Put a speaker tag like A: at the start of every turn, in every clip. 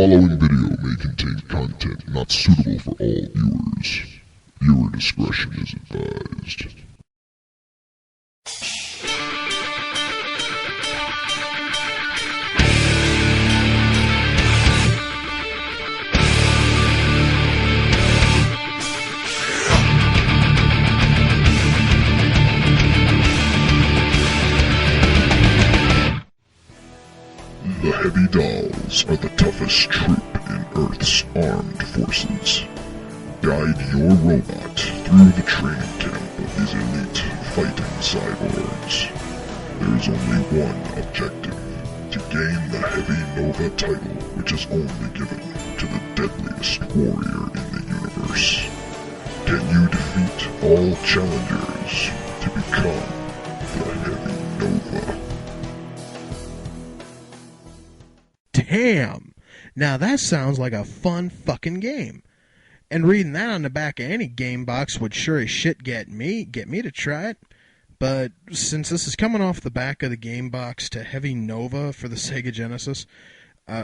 A: following video may contain content not suitable for all viewers. Viewer discretion is advised. The Heavy Dolls are the toughest troop in Earth's armed forces. Guide your robot through the training camp of these elite fighting cyborgs. There is only one objective: to gain the Heavy Nova title, which is only given to the deadliest warrior in the universe. Can you defeat all challengers to become the Heavy Nova?
B: Damn! Now that sounds like a fun fucking game. And reading that on the back of any game box would sure as shit get me to try it. But since this is coming off the back of the game box to Heavy Nova for the Sega Genesis,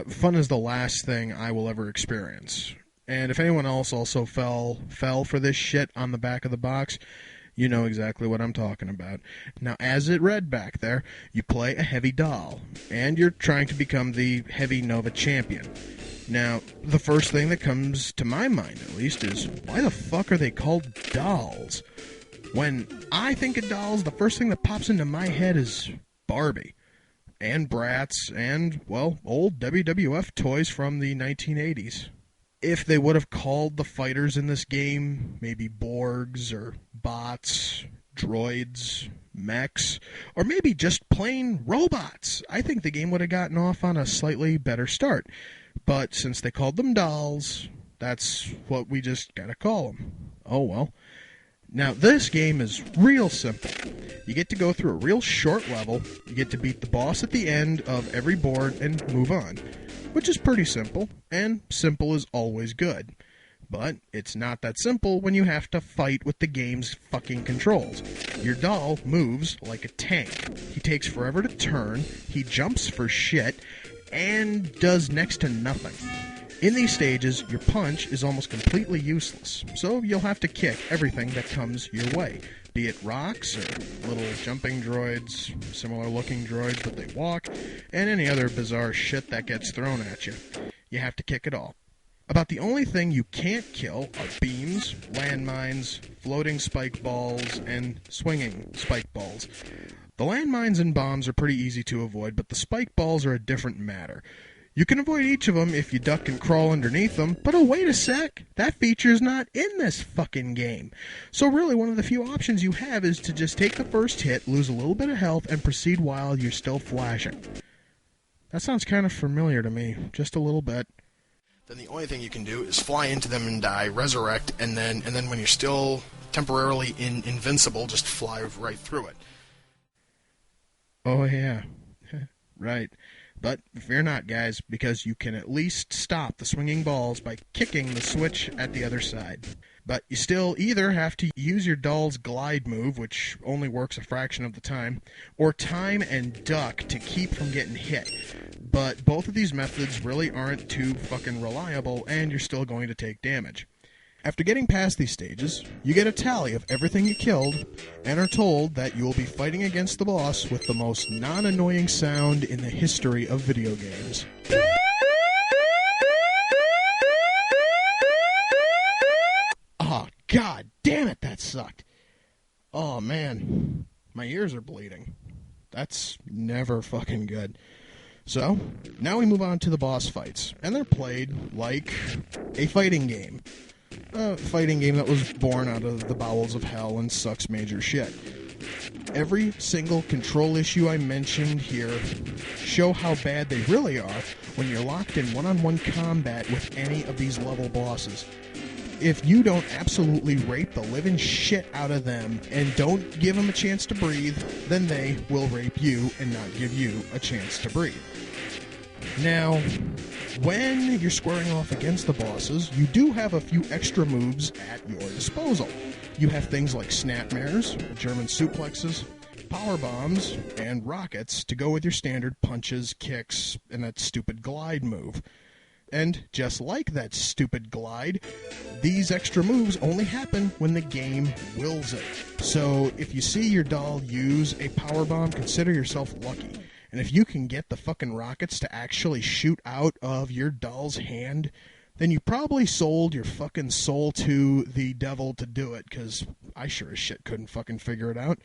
B: fun is the last thing I will ever experience. And if anyone else also fell for this shit on the back of the box, you know exactly what I'm talking about. Now, as it read back there, you play a heavy doll, and you're trying to become the Heavy Nova champion. Now, the first thing that comes to my mind, at least, is why the fuck are they called dolls? When I think of dolls, the first thing that pops into my head is Barbie, and Bratz, and, well, old WWF toys from the 1980s. If they would have called the fighters in this game maybe Borgs or bots, droids, mechs, or maybe just plain robots, I think the game would have gotten off on a slightly better start. But since they called them dolls, that's what we just gotta call them. Oh well. Now this game is real simple. You get to go through a real short level, you get to beat the boss at the end of every board and move on. Which is pretty simple, and simple is always good. But it's not that simple when you have to fight with the game's fucking controls. Your doll moves like a tank. He takes forever to turn, he jumps for shit, and does next to nothing. In these stages, your punch is almost completely useless, so you'll have to kick everything that comes your way. Be it rocks, or little jumping droids, similar looking droids but they walk, and any other bizarre shit that gets thrown at you. You have to kick it all. About the only thing you can't kill are beams, landmines, floating spike balls, and swinging spike balls. The landmines and bombs are pretty easy to avoid, but the spike balls are a different matter. You can avoid each of them if you duck and crawl underneath them, but oh wait a sec, that feature's not in this fucking game. So really one of the few options you have is to just take the first hit, lose a little bit of health, and proceed while you're still flashing. That sounds kind of familiar to me, just a little bit. Then the only thing you can do is fly into them and die, resurrect, and then when you're still temporarily invincible, just fly right through it. Oh yeah, right. But fear not, guys, because you can at least stop the swinging balls by kicking the switch at the other side. But you still either have to use your doll's glide move, which only works a fraction of the time, or time and duck to keep from getting hit. But both of these methods really aren't too fucking reliable, and you're still going to take damage. After getting past these stages, you get a tally of everything you killed, and are told that you will be fighting against the boss with the most non-annoying sound in the history of video games. Oh, god damn it, that sucked. Oh man, my ears are bleeding. That's never fucking good. So, now we move on to the boss fights, and they're played like a fighting game. A fighting game that was born out of the bowels of hell and sucks major shit. Every single control issue I mentioned here show how bad they really are when you're locked in one-on-one combat with any of these level bosses. If you don't absolutely rape the living shit out of them and don't give them a chance to breathe, then they will rape you and not give you a chance to breathe. Now, when you're squaring off against the bosses, you do have a few extra moves at your disposal. You have things like snapmares, German suplexes, power bombs, and rockets to go with your standard punches, kicks, and that stupid glide move. And just like that stupid glide, these extra moves only happen when the game wills it. So if you see your doll use a power bomb, consider yourself lucky. And if you can get the fucking rockets to actually shoot out of your doll's hand, then you probably sold your fucking soul to the devil to do it, because I sure as shit couldn't fucking figure it out.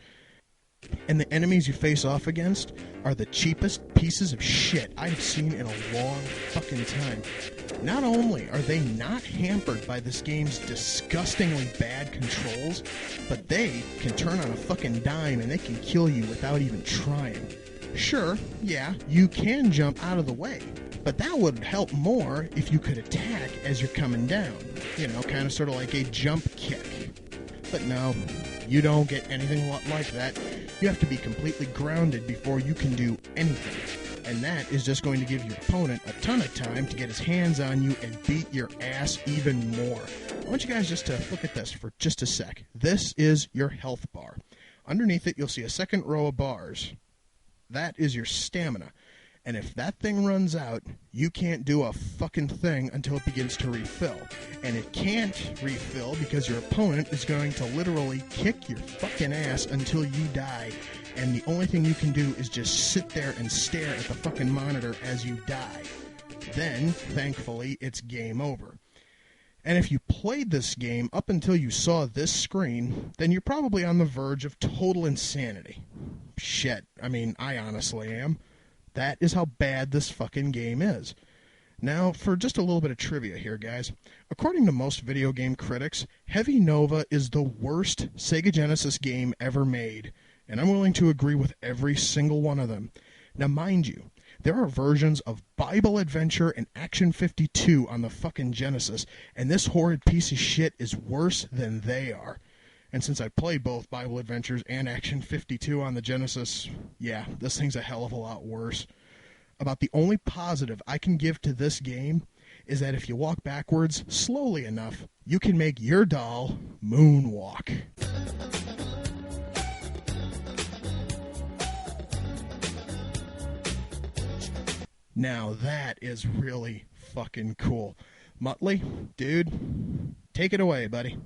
B: And the enemies you face off against are the cheapest pieces of shit I have seen in a long fucking time. Not only are they not hampered by this game's disgustingly bad controls, but they can turn on a fucking dime and they can kill you without even trying. Sure, yeah, you can jump out of the way, but that would help more if you could attack as you're coming down. You know, kind of sort of like a jump kick. But no, you don't get anything like that. You have to be completely grounded before you can do anything. And that is just going to give your opponent a ton of time to get his hands on you and beat your ass even more. I want you guys just to look at this for just a sec. This is your health bar. Underneath it, you'll see a second row of bars. That is your stamina. And if that thing runs out, you can't do a fucking thing until it begins to refill. And it can't refill because your opponent is going to literally kick your fucking ass until you die. And the only thing you can do is just sit there and stare at the fucking monitor as you die. Then, thankfully, it's game over. And if you played this game up until you saw this screen, then you're probably on the verge of total insanity. Shit, I mean, I honestly am. That is how bad this fucking game is. Now, for just a little bit of trivia here, guys. According to most video game critics, Heavy Nova is the worst Sega Genesis game ever made. And I'm willing to agree with every single one of them. Now, mind you, there are versions of Bible Adventure and Action 52 on the fucking Genesis, and this horrid piece of shit is worse than they are. And since I played both Bible Adventures and Action 52 on the Genesis, yeah, this thing's a hell of a lot worse. About the only positive I can give to this game is that if you walk backwards slowly enough, you can make your doll moonwalk. Now that is really fucking cool. Muttley, dude, take it away, buddy.